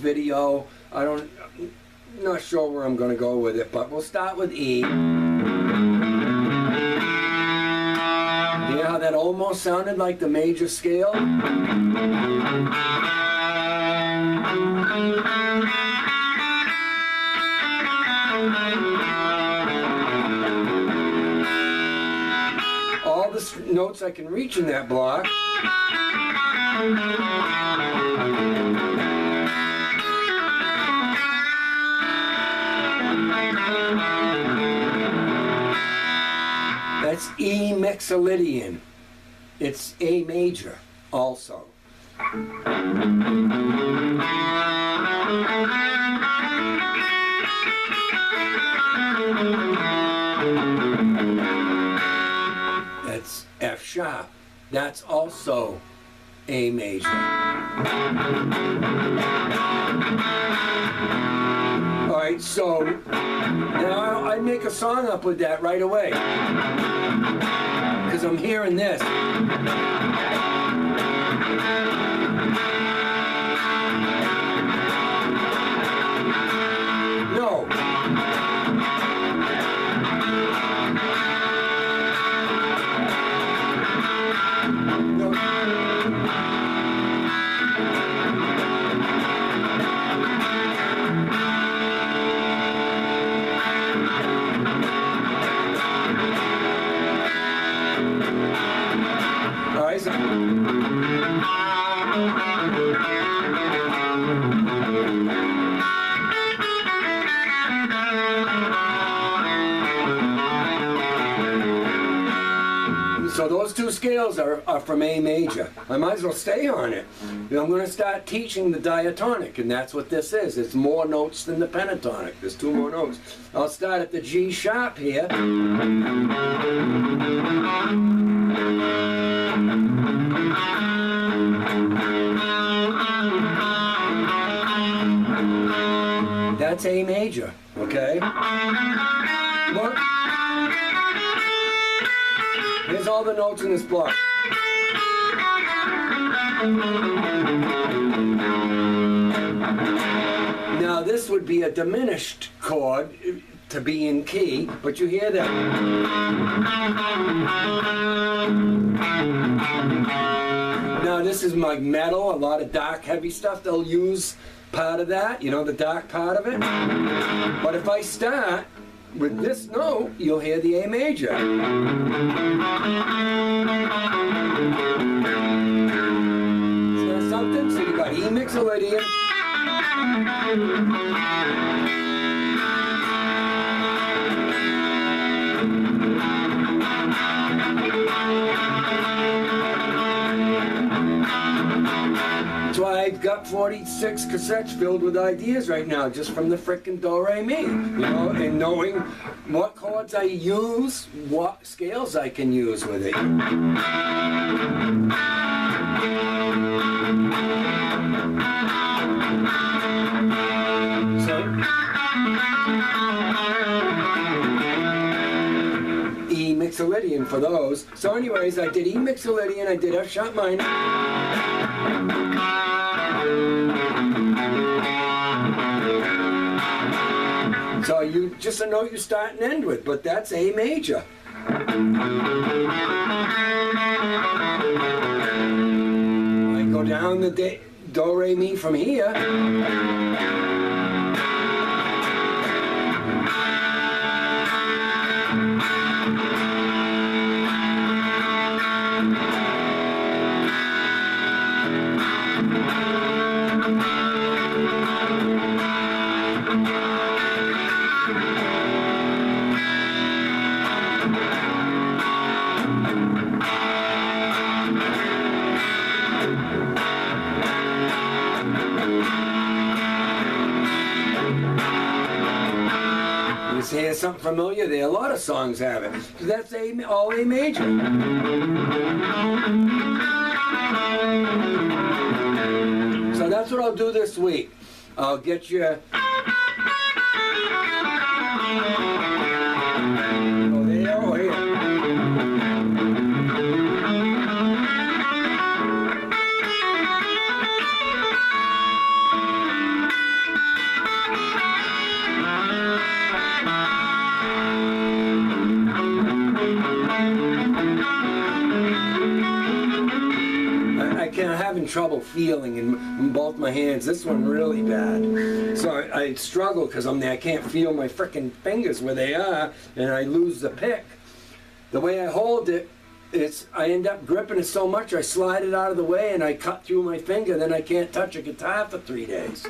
video. Not sure where I'm going to go with it, but we'll start with E. Hear how that almost sounded like the major scale? All the notes I can reach in that block. That's E mixolydian. It's A major also. That's F sharp. That's also A major. Alright, so now I make a song up with that right away. Because I'm hearing this. No. So those two scales are from A major. I might as well stay on it. I'm going to start teaching the diatonic, and that's what this is. It's more notes than the pentatonic. There's two more notes. I'll start at the G sharp here. That's A major, okay? Look. Here's all the notes in this block. Now this would be a diminished chord to be in key, but you hear that. Now this is like metal, a lot of dark heavy stuff. They'll use part of that, you know, the dark part of it. But if I start with this note, you'll hear the A major. Is that something? So you got E mixolydian. That's why I've got 46 cassettes filled with ideas right now, just from the frickin' do-re-mi, you know, and knowing what chords I use, what scales I can use with it. So, E mixolydian for those. So anyways, I did E mixolydian, I did F sharp minor. So you just a note you start and end with, but that's A major. I go down the do-re-mi from here. Hear something familiar there? A lot of songs have it. That's all A major. So that's what I'll do this week. I'll get you. Oh, there, oh, here. trouble feeling in both my hands. This one really bad. So I struggle because I can't feel my frickin' fingers where they are, and I lose the pick. The way I hold it, I end up gripping it so much I slide it out of the way and I cut through my finger, then I can't touch a guitar for 3 days.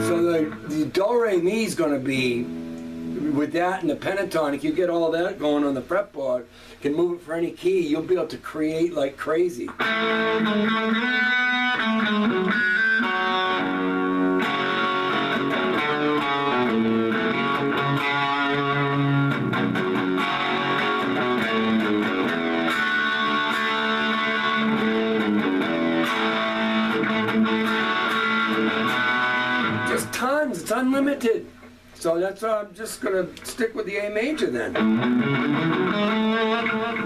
So the do-re-mi is going to be, with that and the pentatonic, you get all that going on the fretboard, can move it for any key, you'll be able to create like crazy. Just tons, it's unlimited. So that's why I'm just going to stick with the A major then.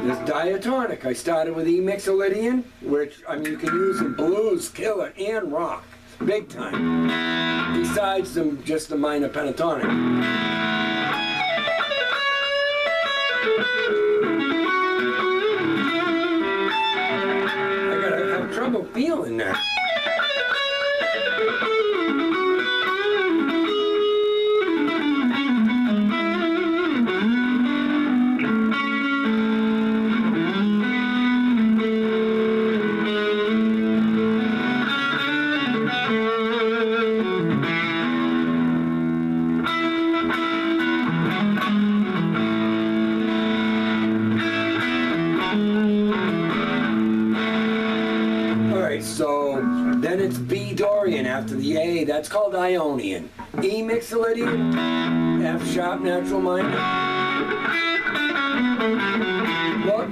This diatonic, I started with E mixolydian, which you can use in blues, killer, and rock, big time. Besides just the minor pentatonic. I gotta have trouble feeling that. So then it's B Dorian after the A, that's called Ionian. E mixolydian, F sharp natural minor. Look.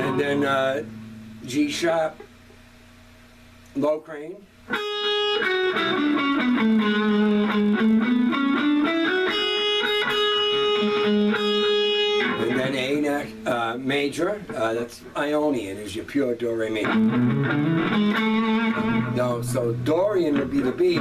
And then G sharp, low crane. And then A major, that's Ionian, is your pure do-re-mi. No, so Dorian would be the B.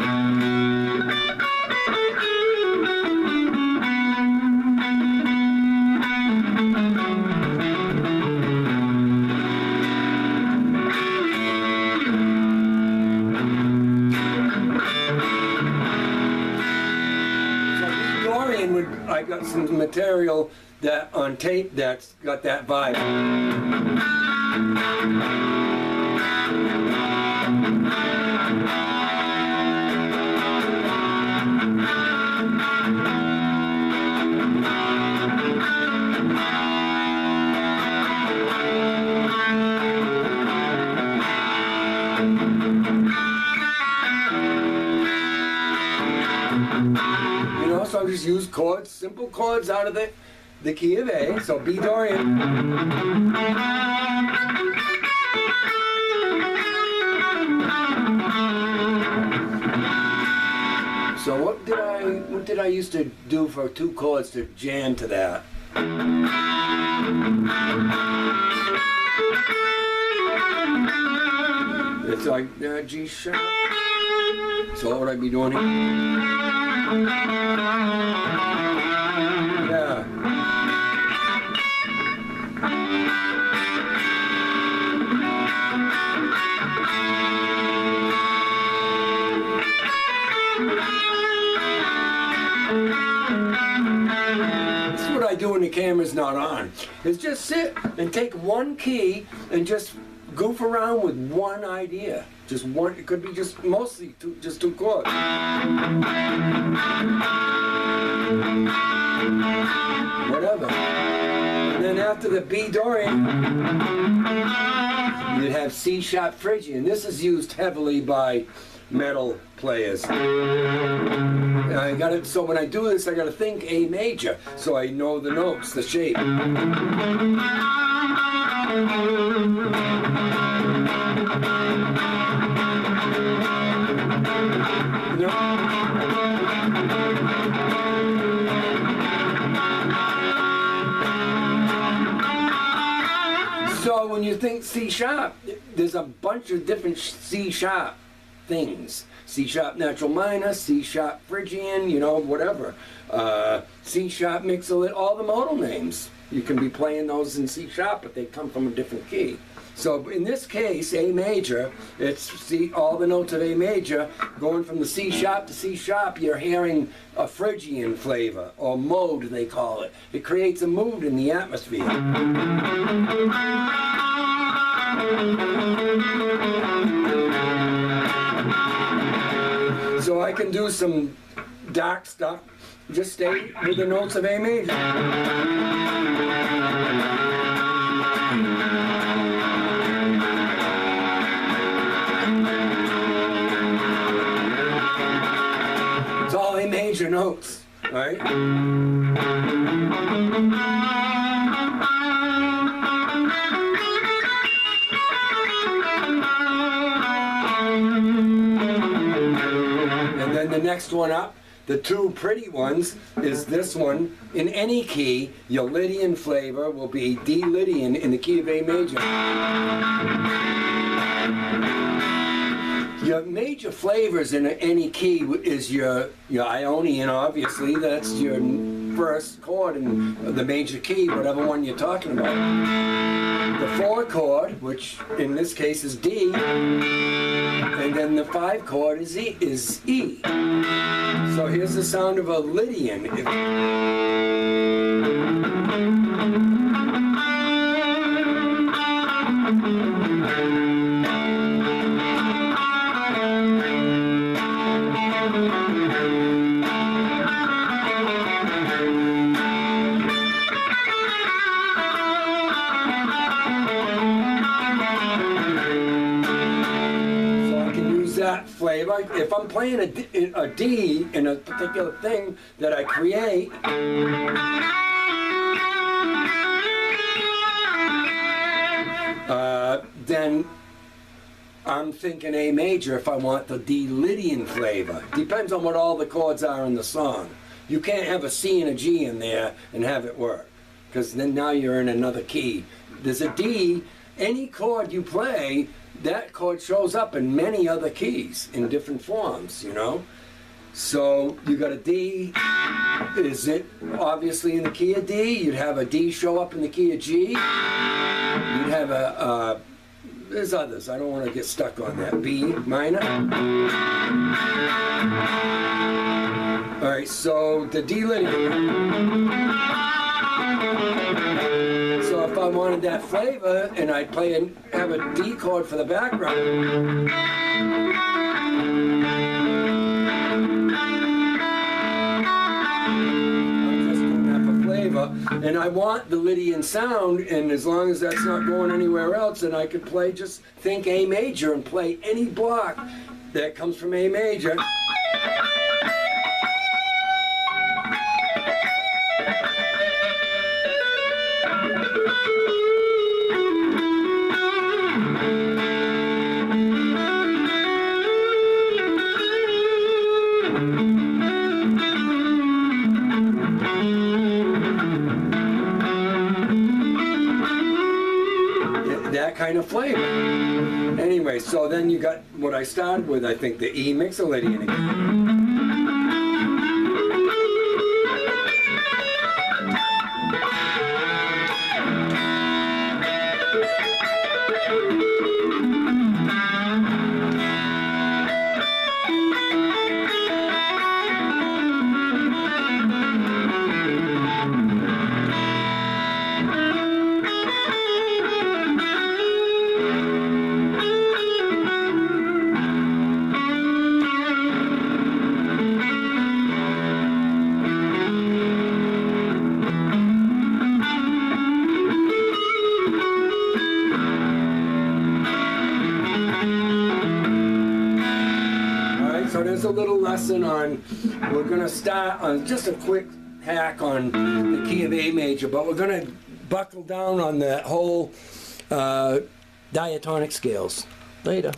I got some material that on tape that's got that vibe. So I just use chords, simple chords out of the key of A, so B Dorian. So what did I used to do for 2 chords to jam to that? It's like G sharp. So what would I be doing here? Yeah. This is what I do when the camera's not on. Is just sit and take one key and just goof around with one idea. Just one, it could be just mostly just 2 chords. Whatever. And then after the B Dorian, you'd have C sharp Phrygian. This is used heavily by metal players. So when I do this, I gotta think A major, so I know the notes, the shape. So when you think C sharp, there's a bunch of different C sharp things. C sharp natural minor, C sharp Phrygian, you know, whatever. C sharp mixolydian, all the modal names. You can be playing those in C sharp, but they come from a different key. So in this case, A major, it's all the notes of A major going from the C sharp to C sharp. You're hearing a Phrygian flavor, or mode they call it. It creates a mood in the atmosphere. So I can do some dark stuff. Just stay with the notes of A major. It's all A major notes, right? And then the next one up, the two pretty ones, is this one. In any key, your Lydian flavor will be D Lydian in the key of A major. Your major flavors in any key is your Ionian, obviously. That's your first chord in the major key, whatever one you're talking about. The 4 chord, which in this case is D, and then the 5 chord is E. So here's the sound of a Lydian. That flavor. If I'm playing a D in a particular thing that I create, then I'm thinking A major if I want the D Lydian flavor. Depends on what all the chords are in the song. You can't have a C and a G in there and have it work, because then now you're in another key. There's a D, any chord you play, that chord shows up in many other keys in different forms, you know? So you got a D, is it obviously in the key of D? You'd have a D show up in the key of G. You'd have there's others, I don't want to get stuck on that. B minor. All right, so the D Lydian. So if I wanted that flavor and I'd play and have a D chord for the background, I'm just doing that for flavor, and I want the Lydian sound, and as long as that's not going anywhere else, then I could play, just think A major and play any block that comes from A major. That kind of flavor. Anyway, so then you got what I started with, I think, the E mixolydian again. So there's a little lesson on, we're going to start on just a quick hack on the key of A major, but we're going to buckle down on that whole diatonic scales. Later.